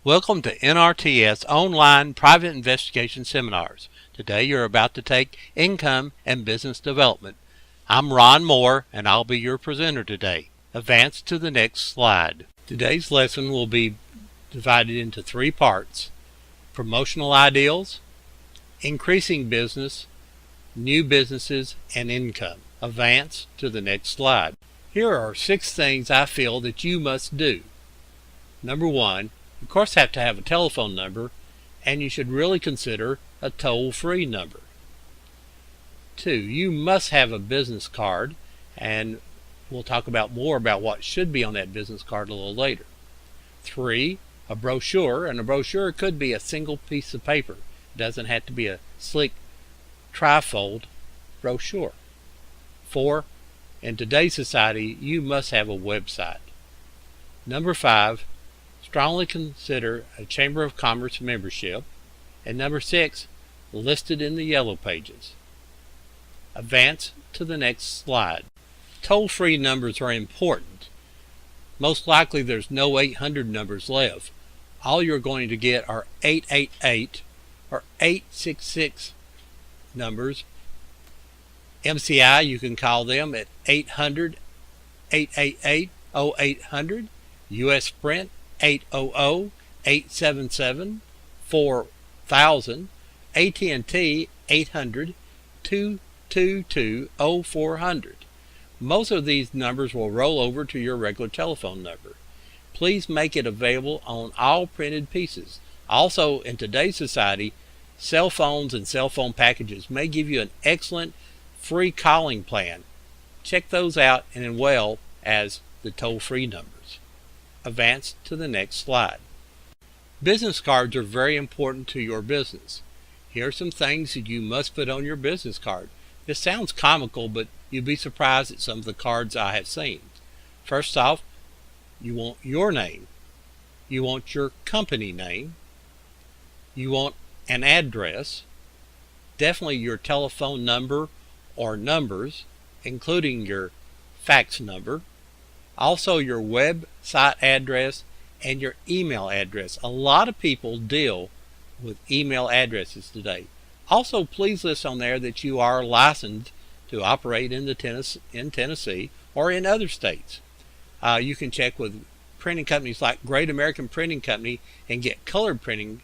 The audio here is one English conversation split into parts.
Welcome to NRTS Online Private Investigation Seminars. Today you're about to take Income and Business Development. I'm Ron Moore and I'll be your presenter today. Advance to the next slide. Today's lesson will be divided into three parts: promotional ideals, increasing business, new businesses, and income. Advance to the next slide. Here are 6 things I feel that you must do. Number 1, of course, have to have a telephone number, and you should really consider a toll-free number. 2, you must have a business card, and we'll talk about more about what should be on that business card a little later. 3, a brochure, and a brochure could be a single piece of paper. It doesn't have to be a slick trifold brochure. 4, in today's society, you must have a website. Number 5, strongly consider a Chamber of Commerce membership. And number 6, listed in the yellow pages. Advance to the next slide. Toll-free numbers are important. Most likely there's no 800 numbers left. All you're going to get are 888 or 866 numbers. MCI, you can call them at 800-888-0800. US Sprint 800-877-4000, AT&T 800-222-0400. Most of these numbers will roll over to your regular telephone number. Please make it available on all printed pieces. Also, in today's society, cell phones and cell phone packages may give you an excellent free calling plan. Check those out as well as the toll-free numbers. Advance to the next slide. Business cards are very important to your business. Here are some things that you must put on your business card. This sounds comical, but you'd be surprised at some of the cards I have seen. First off, you want your name. You want your company name. You want an address. Definitely your telephone number or numbers, including your fax number. Also your website address and your email address. A lot of people deal with email addresses today. Also, please list on there that you are licensed to operate in Tennessee or in other states. You can check with printing companies like Great American Printing Company and get colored printing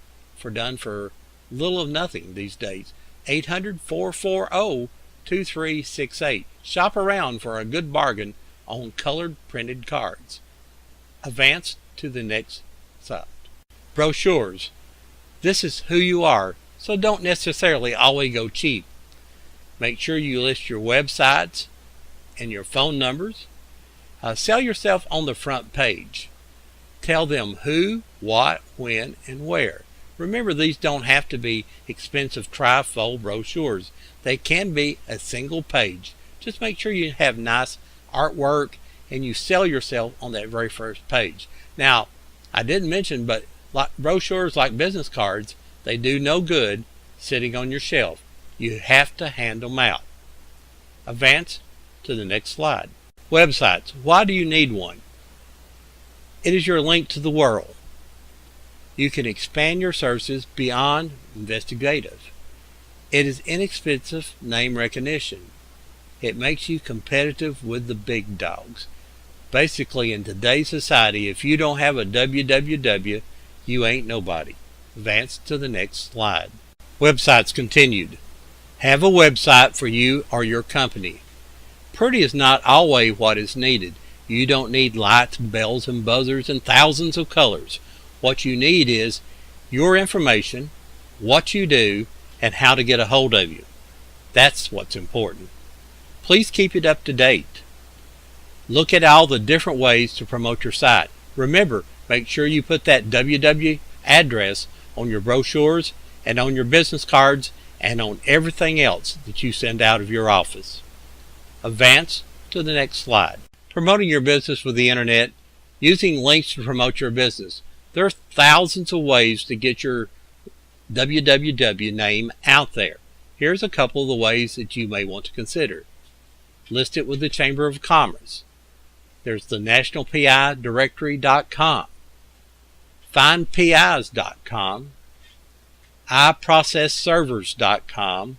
done for little of nothing these days. 800-440-2368. Shop around for a good bargain on colored printed cards. Advance to the next slide. Brochures. This is who you are, so don't necessarily always go cheap. Make sure you list your websites and your phone numbers. Sell yourself on the front page. Tell them who, what, when, and where. Remember, these don't have to be expensive trifold brochures. They can be a single page. Just make sure you have nice artwork and you sell yourself on that very first page. Now, I didn't mention, but like brochures, like business cards, they do no good sitting on your shelf. You have to hand them out. Advance to the next slide. Websites. Why do you need one? It is your link to the world. You can expand your services beyond investigative. It is inexpensive name recognition. It makes you competitive with the big dogs. Basically, in today's society, if you don't have a www, you ain't nobody. Advance to the next slide. Websites continued. Have a website for you or your company. Pretty is not always what is needed. You don't need lights, bells, and buzzers and thousands of colors. What you need is your information, what you do, and how to get a hold of you. That's what's important. Please keep it up to date. Look at all the different ways to promote your site. Remember, make sure you put that www address on your brochures and on your business cards and on everything else that you send out of your office. Advance to the next slide. Promoting your business with the internet, using links to promote your business. There are thousands of ways to get your www name out there. Here's a couple of the ways that you may want to consider. List it with the Chamber of Commerce. There's the nationalpidirectory.com. findpis.com, iprocessservers.com,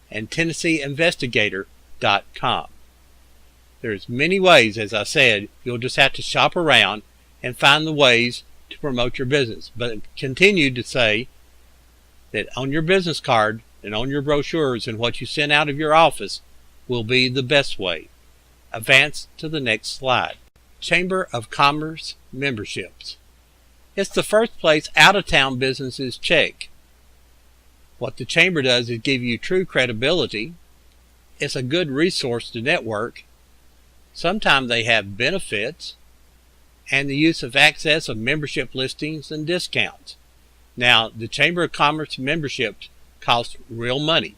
and tennesseeinvestigator.com. There's many ways, as I said. You'll just have to shop around and find the ways to promote your business. But continue to say that on your business card and on your brochures and what you send out of your office will be the best way. Advance to the next slide. Chamber of Commerce memberships. It's the first place out-of-town businesses check. What the Chamber does is give you true credibility. It's a good resource to network. Sometimes they have benefits and the use of access of membership listings and discounts. Now, the Chamber of Commerce memberships cost real money,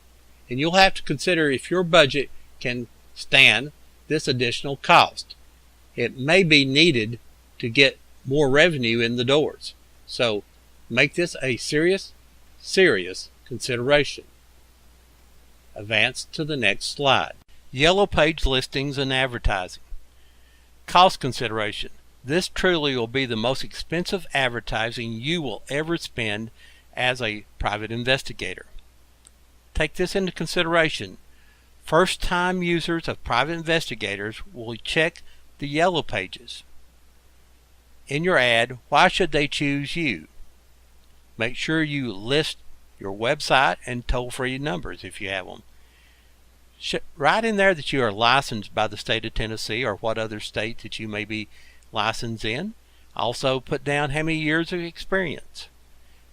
and you'll have to consider if your budget can stand this additional cost. It may be needed to get more revenue in the doors. So make this a serious consideration. Advance to the next slide. Yellow page listings and advertising. Cost consideration. This truly will be the most expensive advertising you will ever spend as a private investigator. Take this into consideration. First-time users of private investigators will check the yellow pages. In your ad, why should they choose you? Make sure you list your website and toll-free numbers if you have them. Write in there that you are licensed by the state of Tennessee or what other state that you may be licensed in. Also put down how many years of experience.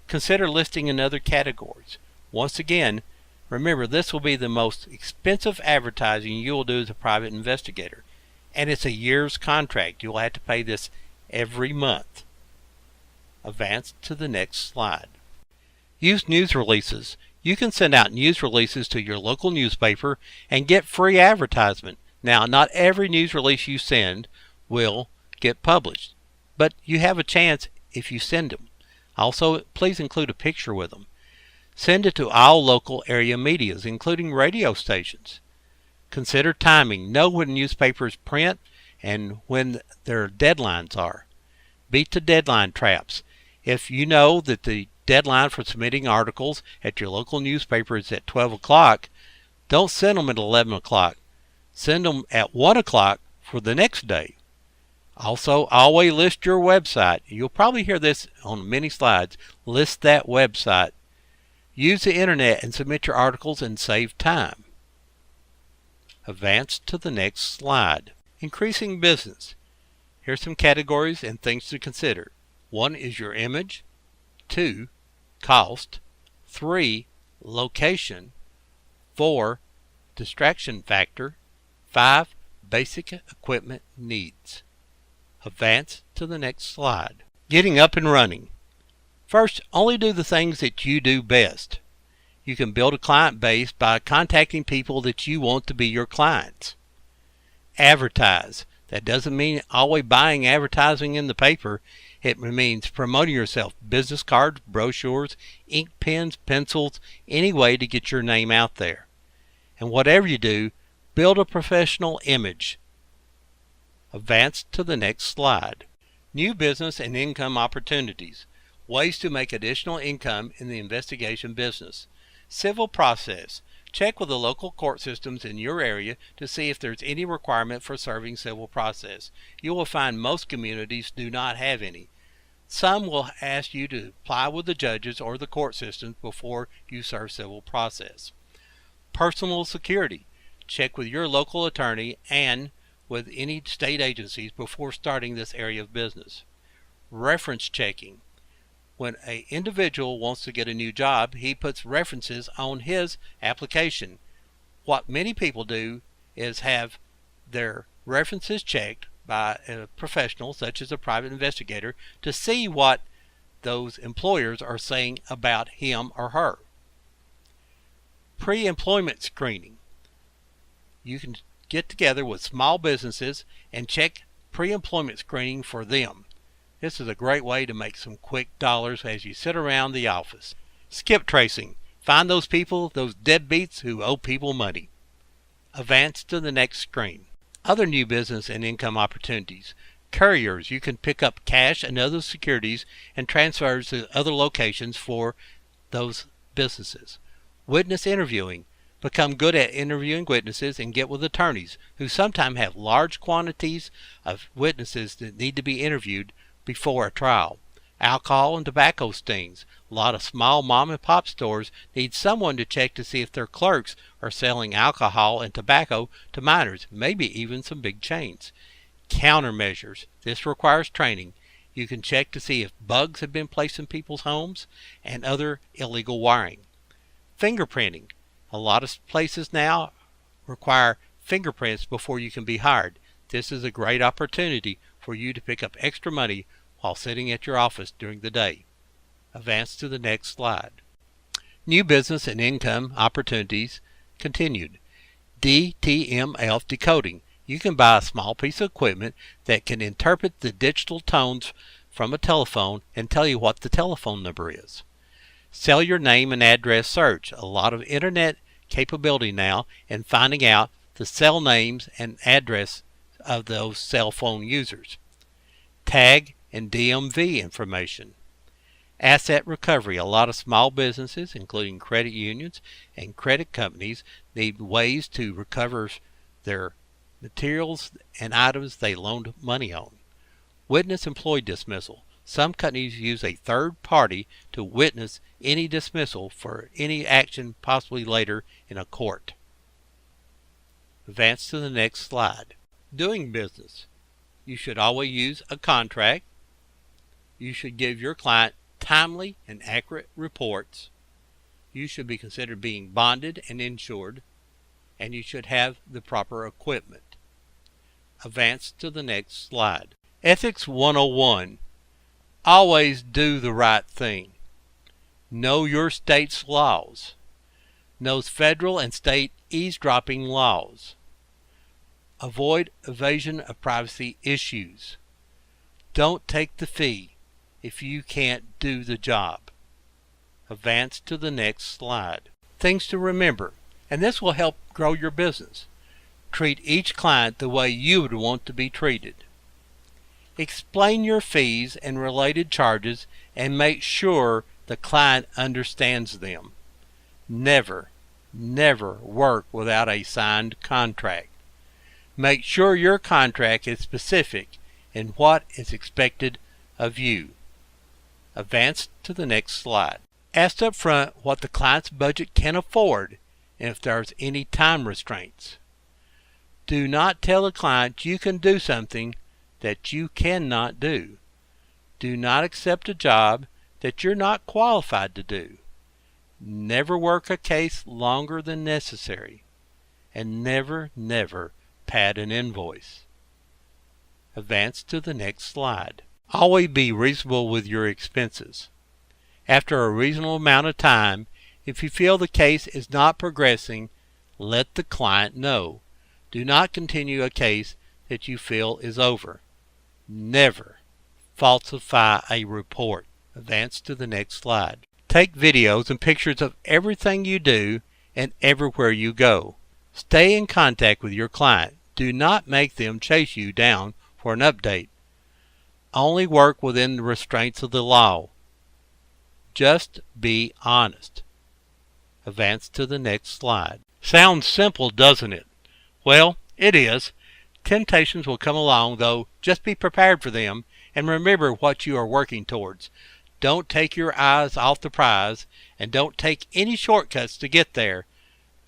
Consider listing in other categories. Once again, remember this will be the most expensive advertising you will do as a private investigator. And it's a year's contract. You'll have to pay this every month. Advance to the next slide. Use news releases. You can send out news releases to your local newspaper and get free advertisement. Now, not every news release you send will get published, but you have a chance if you send them. Also, please include a picture with them. Send it to all local area medias, including radio stations. Consider timing. Know when newspapers print and when their deadlines are. Beat the deadline traps. If you know that the deadline for submitting articles at your local newspaper is at 12 o'clock, don't send them at 11 o'clock. Send them at 1 o'clock for the next day. Also, always list your website. You'll probably hear this on many slides. List that website. Use the internet and submit your articles and save time. Advance to the next slide. Increasing business. Here's some categories and things to consider. 1 is your image. 2, cost. 3, location. 4, distraction factor. 5, basic equipment needs. Advance to the next slide. Getting up and running. First, only do the things that you do best. You can build a client base by contacting people that you want to be your clients. Advertise. That doesn't mean always buying advertising in the paper. It means promoting yourself. Business cards, brochures, ink pens, pencils, any way to get your name out there. And whatever you do, build a professional image. Advance to the next slide. New business and income opportunities. Ways to make additional income in the investigation business. Civil process. Check with the local court systems in your area to see if there's any requirement for serving civil process. You will find most communities do not have any. Some will ask you to apply with the judges or the court systems before you serve civil process. Personal security. Check with your local attorney and with any state agencies before starting this area of business. Reference checking. When an individual wants to get a new job, he puts references on his application. What many people do is have their references checked by a professional, such as a private investigator, to see what those employers are saying about him or her. Pre-employment screening. You can get together with small businesses and check pre-employment screening for them. This is a great way to make some quick dollars as you sit around the office. Skip tracing. Find those people, those deadbeats who owe people money. Advance to the next screen. Other new business and income opportunities. Couriers, you can pick up cash and other securities and transfers to other locations for those businesses. Witness interviewing. Become good at interviewing witnesses and get with attorneys who sometimes have large quantities of witnesses that need to be interviewed before a trial. Alcohol and tobacco stings. A lot of small mom and pop stores need someone to check to see if their clerks are selling alcohol and tobacco to minors, maybe even some big chains. Countermeasures. This requires training. You can check to see if bugs have been placed in people's homes and other illegal wiring. Fingerprinting. A lot of places now require fingerprints before you can be hired. This is a great opportunity for you to pick up extra money while sitting at your office during the day. Advance to the next slide. New business and income opportunities continued. DTMF decoding. You can buy a small piece of equipment that can interpret the digital tones from a telephone and tell you what the telephone number is. Sell your name and address search. A lot of internet capability now in finding out the cell names and address of those cell phone users. Tag and DMV information. Asset recovery. A lot of small businesses, including credit unions and credit companies, need ways to recover their materials and items they loaned money on. Witness employee dismissal. Some companies use a third party to witness any dismissal for any action possibly later in a court. Advance to the next slide. Doing business. You should always use a contract. You should give your client timely and accurate reports. You should be considered being bonded and insured, and you should have the proper equipment. Advance to the next slide. Ethics 101. Always do the right thing. Know your state's laws. Knows federal and state eavesdropping laws. Avoid evasion of privacy issues. Don't take the fee if you can't do the job. Advance to the next slide. Things to remember, and this will help grow your business. Treat each client the way you would want to be treated. Explain your fees and related charges and make sure the client understands them. Never, never work without a signed contract. Make sure your contract is specific in what is expected of you. Advance to the next slide. Ask up front what the client's budget can afford and if there's any time restraints. Do not tell the client you can do something that you cannot do. Do not accept a job that you're not qualified to do. Never work a case longer than necessary. And never, never pad an invoice. Advance to the next slide. Always be reasonable with your expenses. After a reasonable amount of time, if you feel the case is not progressing, let the client know. Do not continue a case that you feel is over. Never falsify a report. Advance to the next slide. Take videos and pictures of everything you do and everywhere you go. Stay in contact with your client. Do not make them chase you down for an update. Only work within the restraints of the law. Just be honest. Advance to the next slide. Sounds simple, doesn't it? Well, it is. Temptations will come along, though. Just be prepared for them and remember what you are working towards. Don't take your eyes off the prize and don't take any shortcuts to get there.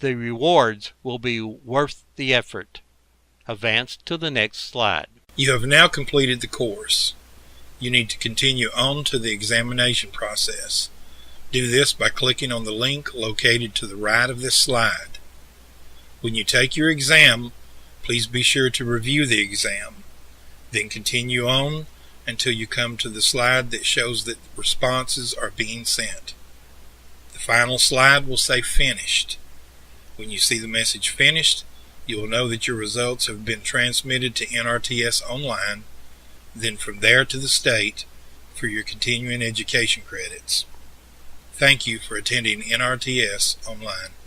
The rewards will be worth the effort. Advance to the next slide. You have now completed the course. You need to continue on to the examination process. Do this by clicking on the link located to the right of this slide. When you take your exam, please be sure to review the exam. Then continue on until you come to the slide that shows that responses are being sent. The final slide will say Finished. When you see the message Finished, you will know that your results have been transmitted to NRTS Online, then from there to the state for your continuing education credits. Thank you for attending NRTS Online.